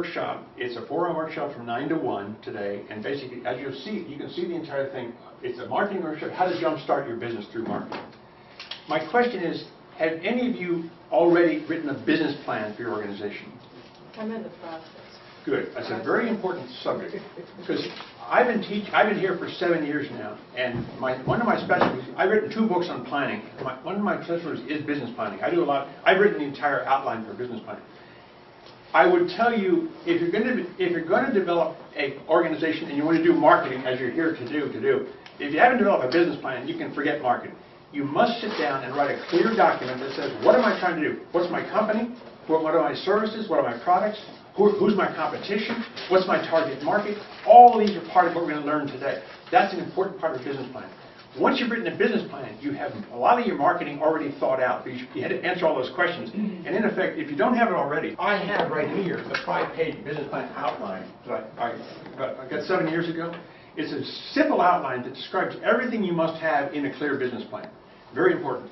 workshop. It's a 4-hour workshop from 9 to 1 today, and basically, as you'll see, you can see the entire thing. It's a marketing workshop, how to jumpstart your business through marketing. My question is, have any of you already written a business plan for your organization? I'm in the process. Good. That's a very important subject, because I've been here for 7 years now, and one of my specialties, I've written 2 books on planning. One of my specialties is business planning. I do a lot. I've written the entire outline for business planning. I would tell you, if you're going to develop an organization and you want to do marketing, as you're here to do, if you haven't developed a business plan, you can forget marketing. You must sit down and write a clear document that says, what am I trying to do? What's my company? What are my services? What are my products? Who's my competition? What's my target market? All of these are part of what we're going to learn today. That's an important part of a business plan. Once you've written a business plan, you have a lot of your marketing already thought out. You had to answer all those questions. And in effect, if you don't have it already, I have right here the 5-page business plan outline that I got 7 years ago. It's a simple outline that describes everything you must have in a clear business plan. Very important.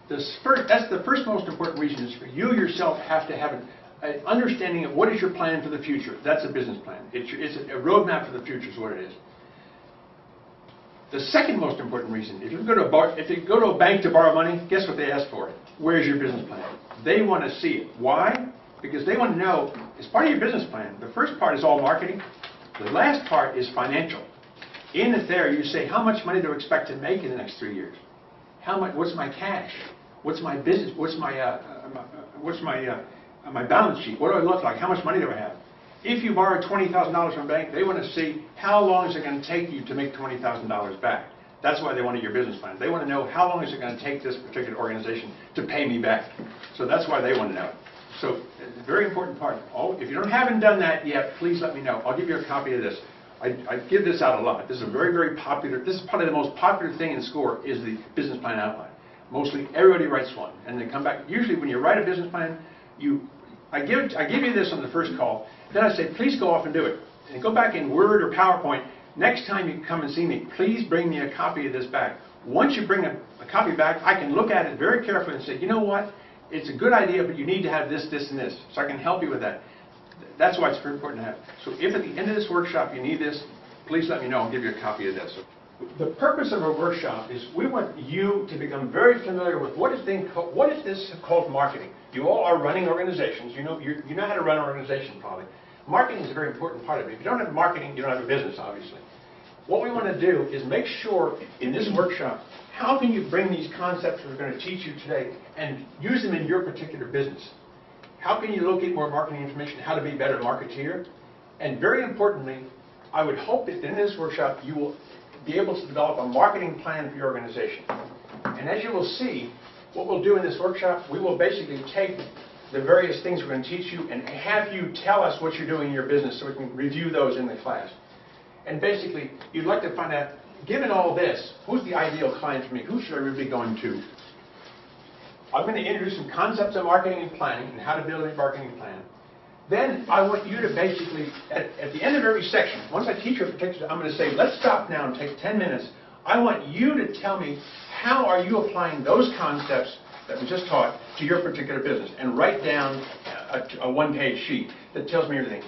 That's the first most important reason, is for you yourself have to have an understanding of what is your plan for the future. That's a business plan. It's a roadmap for the future is what it is. The second most important reason, if you go to a bank to borrow money, guess what they ask for? Where's your business plan? They want to see it. Why? Because they want to know, as part of your business plan, the first part is all marketing. The last part is financial. In it there, you say, how much money do I expect to make in the next 3 years? What's my cash? What's my business? What's my balance sheet? What do I look like? How much money do I have? If you borrow $20,000 from a bank, they want to see how long is it going to take you to make $20,000 back. That's why they wanted your business plan. They want to know how long is it going to take this particular organization to pay me back. So that's why they want to know it. So it's a very important part. If you haven't done that yet, please let me know. I'll give you a copy of this. I give this out a lot. This is a very, very popular, this is probably the most popular thing in SCORE is the business plan outline. Mostly everybody writes one. And they come back. Usually when you write a business plan, I give you this on the first call. Then I say, please go off and do it. And go back in Word or PowerPoint. Next time you come and see me, please bring me a copy of this back. Once you bring a copy back, I can look at it very carefully and say, you know what? It's a good idea, but you need to have this, this, and this. So I can help you with that. That's why it's very important to have. So if at the end of this workshop you need this, please let me know. I'll give you a copy of this. The purpose of our workshop is we want you to become very familiar with what is this called marketing. You all are running organizations. You know how to run an organization probably. Marketing is a very important part of it. If you don't have marketing, you don't have a business, obviously. What we want to do is make sure in this workshop, how can you bring these concepts we're going to teach you today and use them in your particular business? How can you locate more marketing information, how to be a better marketeer? And very importantly, I would hope that in this workshop you will be able to develop a marketing plan for your organization. And as you will see, what we'll do in this workshop, we will basically take the various things we're going to teach you and have you tell us what you're doing in your business so we can review those in the class. And basically, you'd like to find out, given all this, who's the ideal client for me? Who should I really be going to? I'm going to introduce some concepts of marketing and planning and how to build a marketing plan. Then I want you to basically, at the end of every section, once I teach you a particular, I'm going to say, let's stop now and take 10 minutes. I want you to tell me how are you applying those concepts that we just taught to your particular business, and write down a one-page sheet that tells me everything.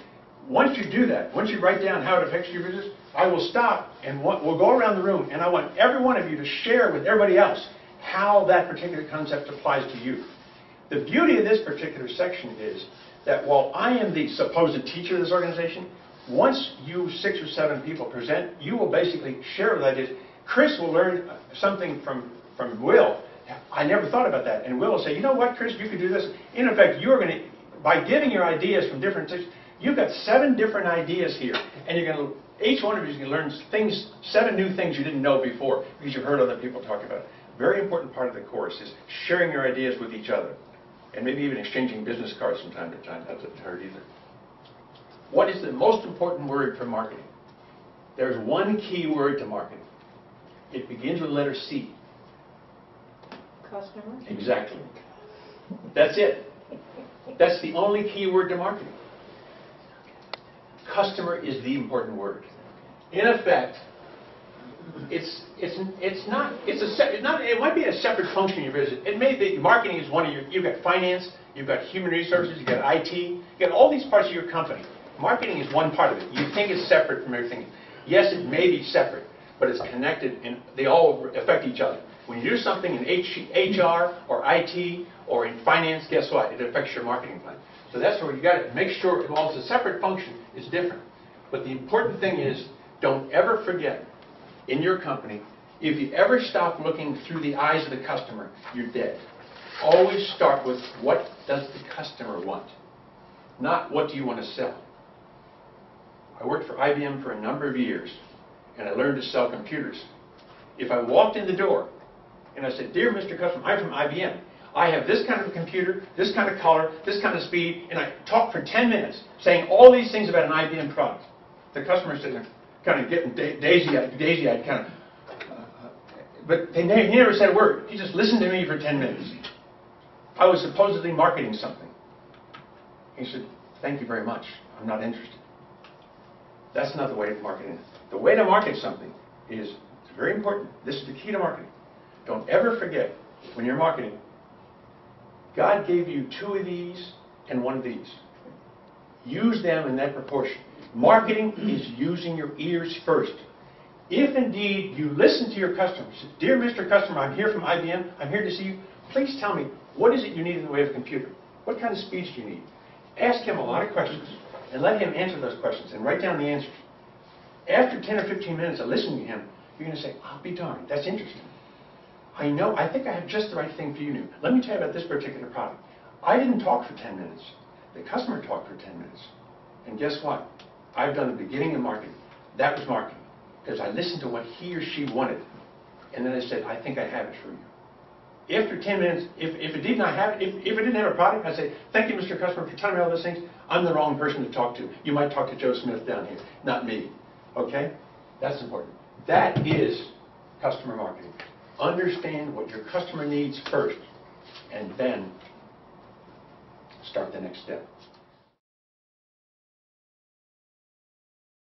Once you do that, once you write down how it affects your business, I will stop and we'll go around the room, and I want every one of you to share with everybody else how that particular concept applies to you. The beauty of this particular section is that while I am the supposed teacher of this organization, once you 6 or 7 people present, you will basically share with ideas. Chris will learn something from Will. I never thought about that. And Will will say, you know what, Chris, you could do this. In effect, you're going to, by giving your ideas from different things, you've got 7 different ideas here. And you're going to, each one of you is going to learn things, 7 new things you didn't know before because you've heard other people talk about it. Very important part of the course is sharing your ideas with each other. And maybe even exchanging business cards from time to time. That's not hard either. What is the most important word for marketing? There's one key word to marketing. It begins with the letter C. Customer? Exactly. That's it. That's the only key word to marketing. Customer is the important word. In effect, it might be a separate function in your business. It may be marketing is one of you've got finance, you've got human resources, you've got IT, you've got all these parts of your company. Marketing is one part of it. You think it's separate from everything. Yes, it may be separate, but it's connected and they all affect each other. When you do something in HR or IT or in finance, guess what? It affects your marketing plan. So that's where you got to make sure, while it's a separate function, it's different. But the important thing is, don't ever forget, in your company, if you ever stop looking through the eyes of the customer, you're dead. Always start with, what does the customer want? Not what do you want to sell. I worked for IBM for a number of years, and I learned to sell computers. If I walked in the door and I said, "Dear Mr. Customer, I'm from IBM. I have this kind of a computer, this kind of color, this kind of speed," and I talked for 10 minutes saying all these things about an IBM product. The customer sitting there kind of getting daisy-eyed, kind of, but he never said a word. He just listened to me for 10 minutes. I was supposedly marketing something. He said, "Thank you very much. I'm not interested." That's not the way to market it. The way to market something is, it's very important. This is the key to marketing. Don't ever forget, when you're marketing, God gave you 2 of these and 1 of these. Use them in that proportion. Marketing is using your ears first. If indeed you listen to your customers, "Dear Mr. Customer, I'm here from IBM. I'm here to see you. Please tell me, what is it you need in the way of a computer? What kind of speeds do you need?" Ask him a lot of questions and let him answer those questions and write down the answers. After 10 or 15 minutes of listening to him, you're going to say, "I'll be darned, that's interesting. I think I have just the right thing for you. Let me tell you about this particular product. I didn't talk for 10 minutes. The customer talked for 10 minutes. And guess what? I've done the beginning of marketing. That was marketing. Because I listened to what he or she wanted. And then I said, I think I have it for you." After 10 minutes, if it did not have, if it didn't have a product, I'd say, "Thank you, Mr. Customer, for telling me all those things. I'm the wrong person to talk to. You might talk to Joe Smith down here, not me." Okay? That's important. That is customer marketing. Understand what your customer needs first, and then start the next step.